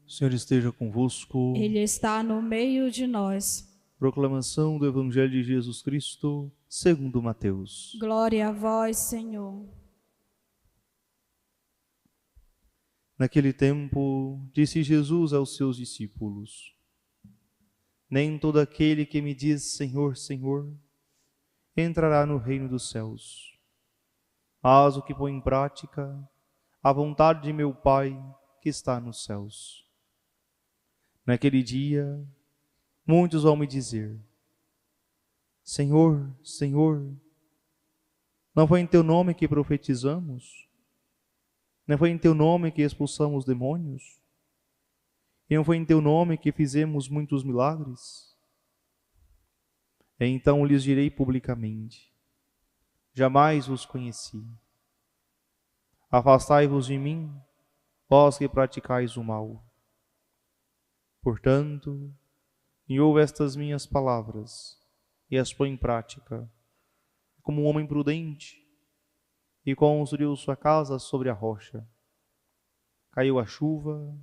O Senhor esteja convosco. Ele está no meio de nós. Proclamação do Evangelho de Jesus Cristo, segundo Mateus. Glória a vós, Senhor. Naquele tempo, disse Jesus aos seus discípulos: Nem todo aquele que me diz Senhor, Senhor, entrará no reino dos céus, mas o que põe em prática a vontade de meu Pai que está nos céus. Naquele dia, muitos vão me dizer: Senhor, Senhor, não foi em teu nome que profetizamos? Não foi em teu nome que expulsamos demônios? E não foi em teu nome que fizemos muitos milagres? E então lhes direi publicamente: Jamais vos conheci. Afastai-vos de mim, vós que praticais o mal. Portanto, quem ouve estas minhas palavras e as põe em prática, como um homem prudente, e construiu sua casa sobre a rocha. Caiu a chuva,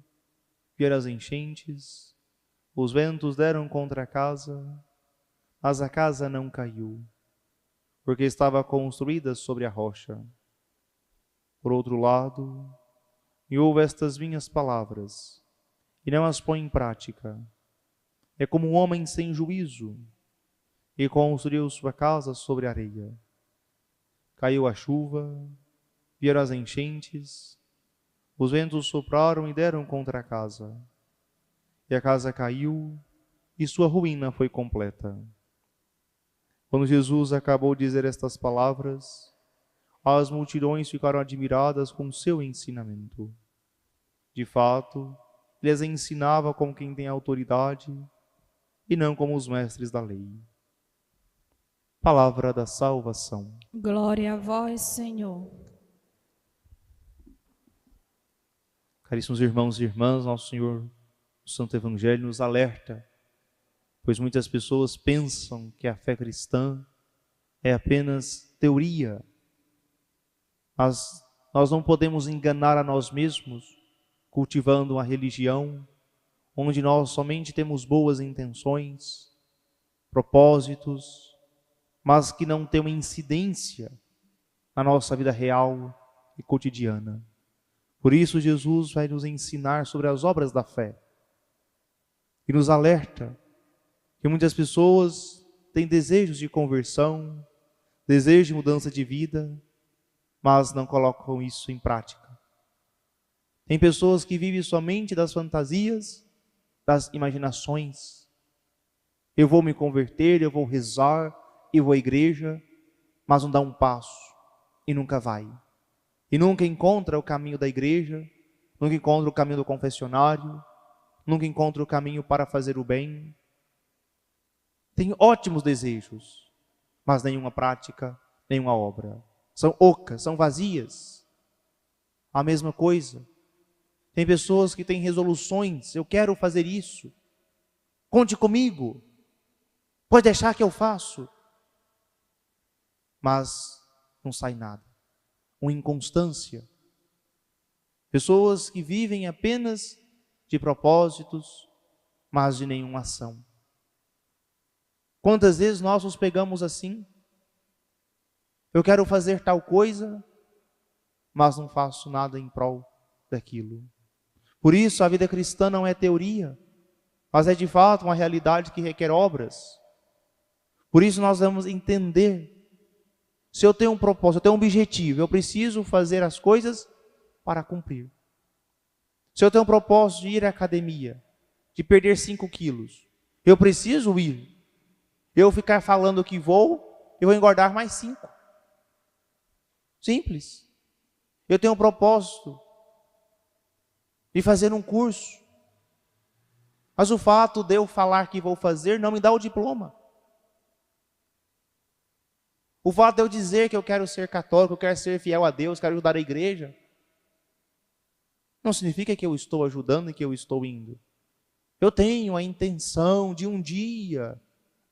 vieram as enchentes, os ventos deram contra a casa, mas a casa não caiu, porque estava construída sobre a rocha. Por outro lado, quem ouve estas minhas palavras e não as põe em prática, é como um homem sem juízo, e construiu sua casa sobre a areia. Caiu a chuva, vieram as enchentes, os ventos sopraram e deram contra a casa, e a casa caiu, e sua ruína foi completa. Quando Jesus acabou de dizer estas palavras, as multidões ficaram admiradas com seu ensinamento. De fato, ele as ensinava como quem tem autoridade e não como os mestres da lei. Palavra da salvação. Glória a vós, Senhor. Caríssimos irmãos e irmãs, nosso Senhor, o Santo Evangelho nos alerta, pois muitas pessoas pensam que a fé cristã é apenas teoria. Mas nós não podemos enganar a nós mesmos cultivando uma religião onde nós somente temos boas intenções, propósitos, mas que não tem uma incidência na nossa vida real e cotidiana. Por isso Jesus vai nos ensinar sobre as obras da fé e nos alerta que muitas pessoas têm desejos de conversão, desejo de mudança de vida, mas não colocam isso em prática. Tem pessoas que vivem somente das fantasias, das imaginações. Eu vou me converter, eu vou rezar, eu vou à igreja, mas não dá um passo e nunca vai. E nunca encontra o caminho da igreja, nunca encontra o caminho do confessionário, nunca encontra o caminho para fazer o bem. Tem ótimos desejos, mas nenhuma prática, nenhuma obra. São ocas, são vazias. A mesma coisa. Tem pessoas que têm resoluções: eu quero fazer isso, conte comigo, pode deixar que eu faço. Mas não sai nada. Uma inconstância. Pessoas que vivem apenas de propósitos, mas de nenhuma ação. Quantas vezes nós nos pegamos assim? Eu quero fazer tal coisa, mas não faço nada em prol daquilo. Por isso a vida cristã não é teoria, mas é de fato uma realidade que requer obras. Por isso nós vamos entender: se eu tenho um propósito, eu tenho um objetivo, eu preciso fazer as coisas para cumprir. Se eu tenho um propósito de ir à academia, de perder 5 quilos, eu preciso ir. Eu ficar falando que vou, eu vou engordar mais 5. Simples. Eu tenho um propósito de fazer um curso, mas o fato de eu falar que vou fazer não me dá o diploma. O fato de eu dizer que eu quero ser católico, eu quero ser fiel a Deus, quero ajudar a igreja, não significa que eu estou ajudando e que eu estou indo. Eu tenho a intenção de um dia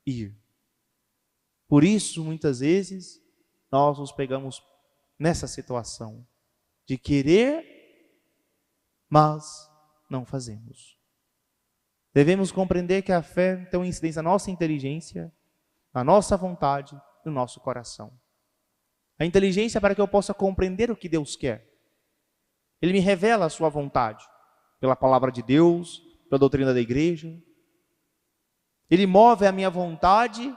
ir. Por isso, muitas vezes, nós nos pegamos nessa situação de querer, mas não fazemos. Devemos compreender que a fé tem uma incidência na nossa inteligência, na nossa vontade, no nosso coração. A inteligência é para que eu possa compreender o que Deus quer. Ele me revela a sua vontade, pela palavra de Deus, pela doutrina da igreja. Ele move a minha vontade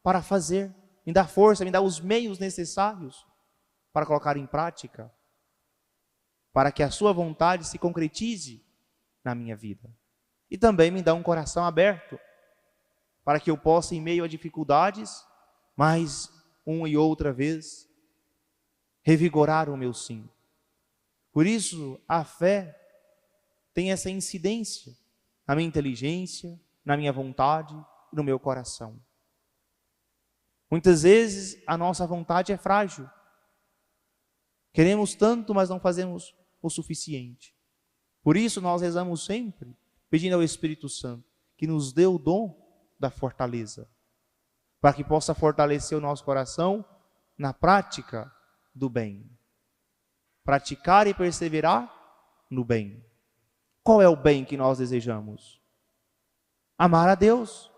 para fazer, me dá força, me dá os meios necessários para colocar em prática, para que a sua vontade se concretize na minha vida. E também me dá um coração aberto, para que eu possa, em meio a dificuldades, mais uma e outra vez, revigorar o meu sim. Por isso, a fé tem essa incidência na minha inteligência, na minha vontade e no meu coração. Muitas vezes a nossa vontade é frágil. Queremos tanto, mas não fazemos o suficiente. Por isso nós rezamos sempre, pedindo ao Espírito Santo que nos dê o dom da fortaleza, para que possa fortalecer o nosso coração na prática do bem. Praticar e perseverar no bem. Qual é o bem que nós desejamos? Amar a Deus,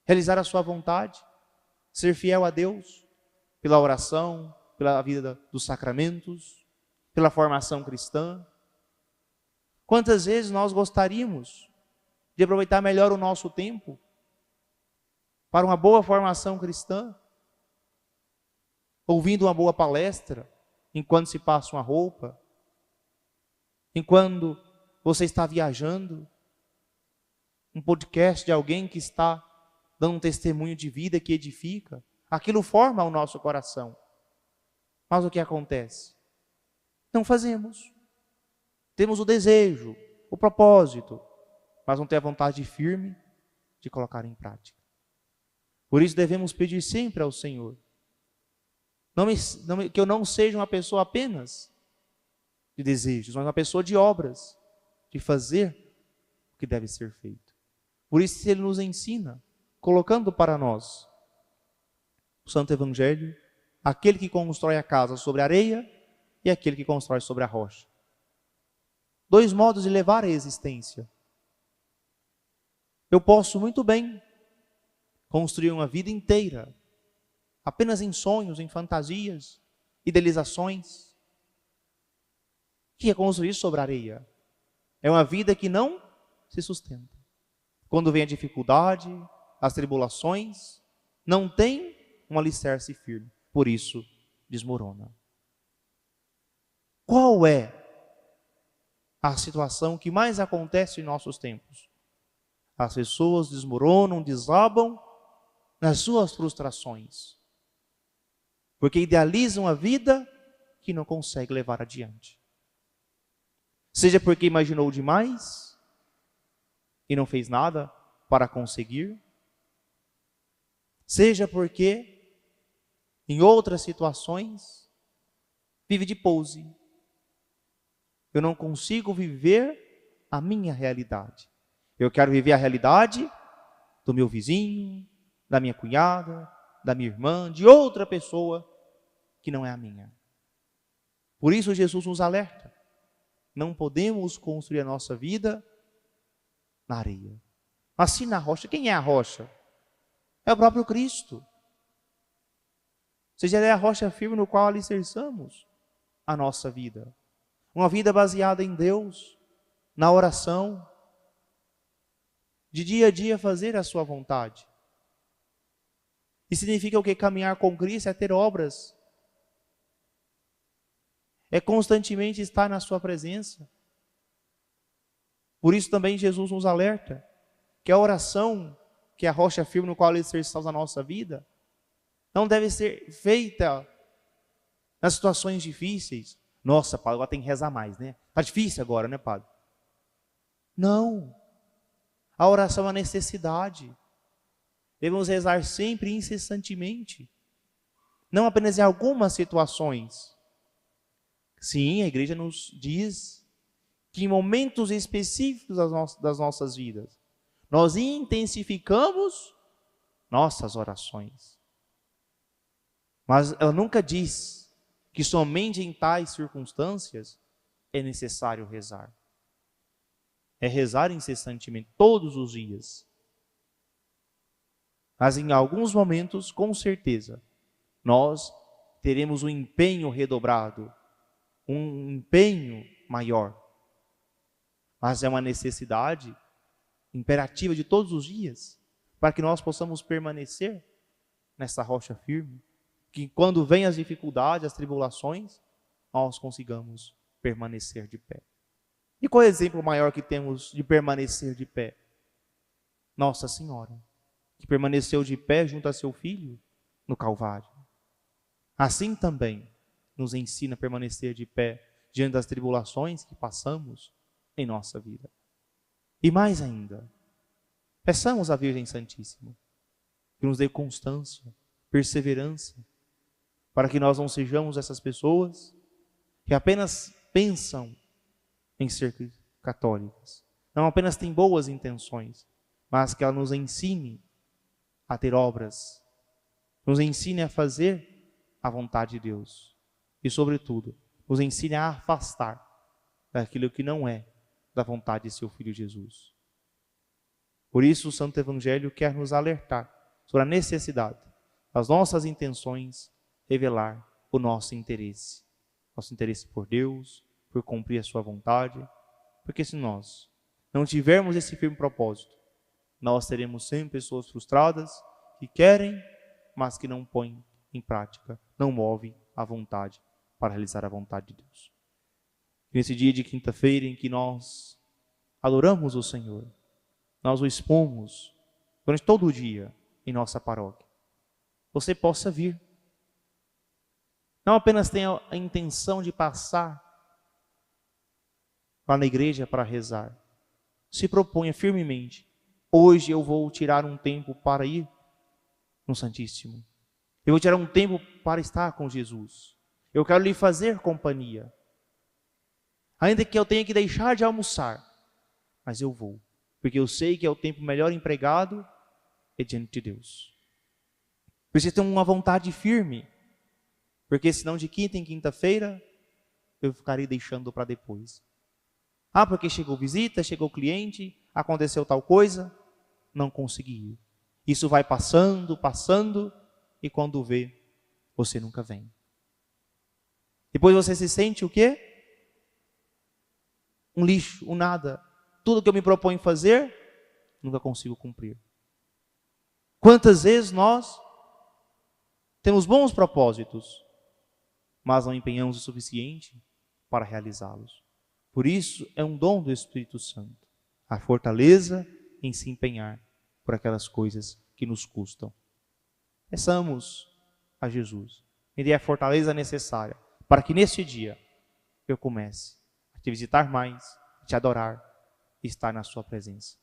realizar a sua vontade, ser fiel a Deus, pela oração, pela vida dos sacramentos, pela formação cristã. Quantas vezes nós gostaríamos de aproveitar melhor o nosso tempo para uma boa formação cristã, ouvindo uma boa palestra, enquanto se passa uma roupa, enquanto você está viajando, um podcast de alguém que está dando um testemunho de vida que edifica, aquilo forma o nosso coração. Mas o que acontece? Não fazemos. Temos o desejo, o propósito, mas não temos a vontade firme de colocar em prática. Por isso devemos pedir sempre ao Senhor, que eu não seja uma pessoa apenas de desejos, mas uma pessoa de obras, de fazer o que deve ser feito. Por isso Ele nos ensina, colocando para nós o Santo Evangelho, aquele que constrói a casa sobre a areia e aquele que constrói sobre a rocha. Dois modos de levar a existência. Eu posso muito bem construir uma vida inteira apenas em sonhos, em fantasias, idealizações. O que é construir sobre a areia? É uma vida que não se sustenta. Quando vem a dificuldade, as tribulações, não tem um alicerce firme. Por isso, desmorona. Qual é a situação que mais acontece em nossos tempos? As pessoas desmoronam, desabam nas suas frustrações, porque idealizam a vida que não consegue levar adiante. Seja porque imaginou demais e não fez nada para conseguir, seja porque em outras situações vive de pose. Eu não consigo viver a minha realidade. Eu quero viver a realidade do meu vizinho, da minha cunhada, da minha irmã, de outra pessoa que não é a minha. Por isso Jesus nos alerta. Não podemos construir a nossa vida na areia. Mas sim na rocha. Quem é a rocha? É o próprio Cristo. Ou seja, Ele é a rocha firme no qual alicerçamos a nossa vida. Uma vida baseada em Deus, na oração, de dia a dia fazer a sua vontade. E significa o que? Caminhar com Cristo é ter obras. É constantemente estar na sua presença. Por isso também Jesus nos alerta que a oração, que é a rocha firme no qual alicerçamos a nossa vida, não deve ser feita nas situações difíceis. Nossa, padre, agora tem que rezar mais, né? Está difícil agora, né, padre? Não. A oração é uma necessidade. Devemos rezar sempre e incessantemente. Não apenas em algumas situações. Sim, a igreja nos diz que em momentos específicos das nossas vidas, nós intensificamos nossas orações. Mas ela nunca diz que somente em tais circunstâncias é necessário rezar. é rezar incessantemente, todos os dias. Mas em alguns momentos, com certeza, nós teremos um empenho redobrado, um empenho maior. Mas é uma necessidade imperativa de todos os dias, para que nós possamos permanecer nessa rocha firme, que quando vêm as dificuldades, as tribulações, nós consigamos permanecer de pé. E qual é o exemplo maior que temos de permanecer de pé? Nossa Senhora, que permaneceu de pé junto a seu Filho no Calvário. Assim também nos ensina a permanecer de pé diante das tribulações que passamos em nossa vida. E mais ainda, peçamos à Virgem Santíssima que nos dê constância, perseverança, para que nós não sejamos essas pessoas que apenas pensam em ser católicas, não apenas têm boas intenções, mas que ela nos ensine a ter obras, nos ensine a fazer a vontade de Deus e, sobretudo, nos ensine a afastar daquilo que não é da vontade de seu Filho Jesus. Por isso, o Santo Evangelho quer nos alertar sobre a necessidade das nossas intenções revelar o nosso interesse por Deus, por cumprir a sua vontade, porque se nós não tivermos esse firme propósito, nós seremos sempre pessoas frustradas que querem, mas que não põem em prática, não movem a vontade para realizar a vontade de Deus. Nesse dia de quinta-feira em que nós adoramos o Senhor, nós o expomos durante todo o dia em nossa paróquia, você possa vir. Não apenas tenha a intenção de passar lá na igreja para rezar. Se proponha firmemente: hoje eu vou tirar um tempo para ir no Santíssimo. Eu vou tirar um tempo para estar com Jesus. Eu quero lhe fazer companhia. Ainda que eu tenha que deixar de almoçar, mas eu vou, porque eu sei que é o tempo melhor empregado é diante de Deus. Precisa ter uma vontade firme, porque senão de quinta em quinta-feira eu ficarei deixando para depois. Ah, porque chegou visita, chegou cliente, aconteceu tal coisa, não consegui ir. Isso vai passando, e quando vê, você nunca vem. Depois você se sente o quê? Um lixo, um nada. Tudo que eu me proponho fazer, nunca consigo cumprir. Quantas vezes nós temos bons propósitos, mas não empenhamos o suficiente para realizá-los. Por isso, é um dom do Espírito Santo, a fortaleza em se empenhar por aquelas coisas que nos custam. Peçamos a Jesus, me dê a fortaleza necessária para que neste dia eu comece a te visitar mais, a te adorar e estar na sua presença,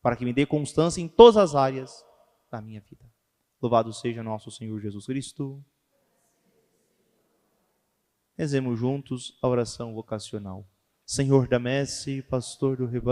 para que me dê constância em todas as áreas da minha vida. Louvado seja nosso Senhor Jesus Cristo. Rezemos juntos a oração vocacional. Senhor da messe, pastor do rebanho,